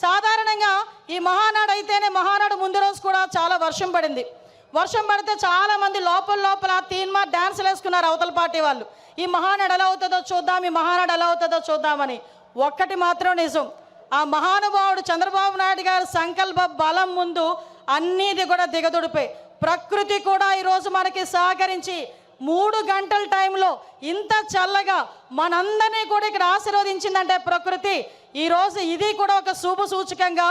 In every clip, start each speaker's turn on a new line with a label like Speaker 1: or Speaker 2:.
Speaker 1: సాధారణంగా ఈ మహానాడు అయితేనే మహానాడు ముందు రోజు కూడా చాలా వర్షం పడింది. వర్షం పడితే చాలామంది లోపల తీన్మార్ డ్యాన్సులు వేసుకున్నారు అవతల పార్టీ వాళ్ళు. ఈ మహానాడు ఎలా అవుతుందో చూద్దాం, ఈ మహానాడు ఎలా అవుతుందో చూద్దామని. ఒక్కటి మాత్రం నిజం, ఆ మహానుభావుడు చంద్రబాబు నాయుడు గారి సంకల్ప బలం ముందు అన్నీది కూడా దిగదుడిపోయి, ప్రకృతి కూడా ఈరోజు మనకి సహకరించి 3 గంటల టైంలో ఇంత చల్లగా మనందరినీ కూడా ఇక్కడ ఆశీర్వదించిందంటే ప్రకృతి. ఈరోజు ఇది కూడా ఒక శుభ సూచకంగా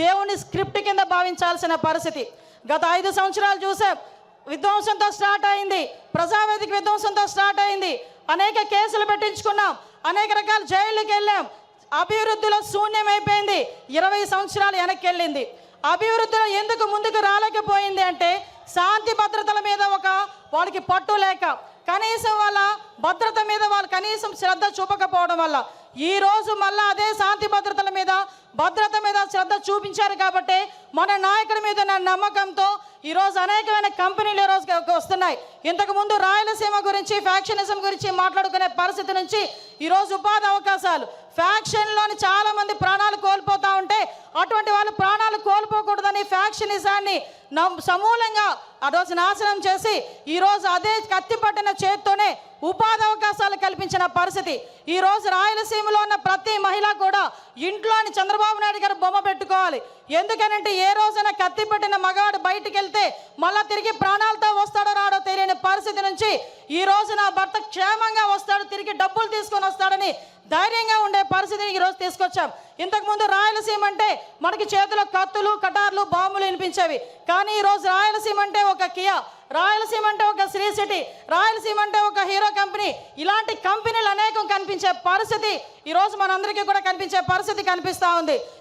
Speaker 1: దేవుని స్క్రిప్ట్ కింద భావించాల్సిన పరిస్థితి. గత 5 సంవత్సరాలు చూసాం, విధ్వంసంతో స్టార్ట్ అయింది, ప్రజావేదిక విధ్వంసంతో స్టార్ట్ అయింది, అనేక కేసులు పెట్టించుకున్నాం, అనేక రకాల జైళ్ళకి వెళ్ళాం. అభివృద్ధిలో శూన్యమైపోయింది, 20 సంవత్సరాలు వెనక్కి వెళ్ళింది. అభివృద్ధిలో ఎందుకు ముందుకు రాలేకపోయింది అంటే శాంతి భద్రతల మీద వాళ్ళకి పట్టు లేక, కనీసం వాళ్ళ భద్రత మీద వాళ్ళు కనీసం శ్రద్ధ చూపకపోవడం వల్ల ఈరోజు మళ్ళీ అదే శాంతి భద్రతల మీద భద్రత మీద శ్రద్ధ చూపించారు. కాబట్టి మన నాయకుడి మీద ఉన్న నమ్మకంతో ఈరోజు అనేకమైన కంపెనీలు ఈరోజు వస్తున్నాయి. ఇంతకుముందు రాయలసీమ గురించి ఫ్యాక్షనిజం గురించి మాట్లాడుకునే పరిస్థితి నుంచి ఈరోజు ఉపాధి అవకాశాలు, ఫ్యాక్షన్లోని చాలామంది ప్రాణాలు కోల్పోతూ ఉంటే అటువంటి వాళ్ళు ప్రాణాలు కోల్పోకూడదని ఫ్యాక్షనిజాన్ని సమూలంగా ఆ రోజు నాశనం చేసి ఈరోజు అదే కత్తి పట్టిన చేత్తోనే ఉపాధి అవకాశాలు కల్పించిన పరిస్థితి. ఈరోజు రాయలసీమలో ఉన్న ప్రతి మహిళ కూడా ఇంట్లోని చంద్రబాబు నాయుడు గారు బొమ్మ పెట్టుకోవాలి. ఎందుకనంటే ఏ రోజైనా కత్తి పట్టిన మగాడు బయటికి వెళ్తే మళ్ళా తిరిగి ప్రాణాలతో వస్తాడో రాడో తెలియని పరిస్థితి నుంచి ఈ రోజు నా భర్త క్షేమంగా వస్తాడు, తిరిగి డబ్బులు తీసుకొని వస్తాడని ధైర్యంగా ఉండే పరిస్థితిని ఈరోజు తీసుకొచ్చాం. ఇంతకుముందు రాయలసీమ అంటే మనకి చేతిలో కత్తులు, కటార్లు, బాంబులు వినిపించేవి. కానీ ఈరోజు రాయలసీమ అంటే ఒక కియా, రాయలసీమ అంటే ఒక శ్రీ సిటీ, రాయలసీమ అంటే ఒక హీరో కంపెనీ, ఇలాంటి కంపెనీలు అనేకం కనిపించే పరిస్థితి ఈరోజు మనందరికీ కూడా కనిపించే పరిస్థితి కనిపిస్తూ ఉంది.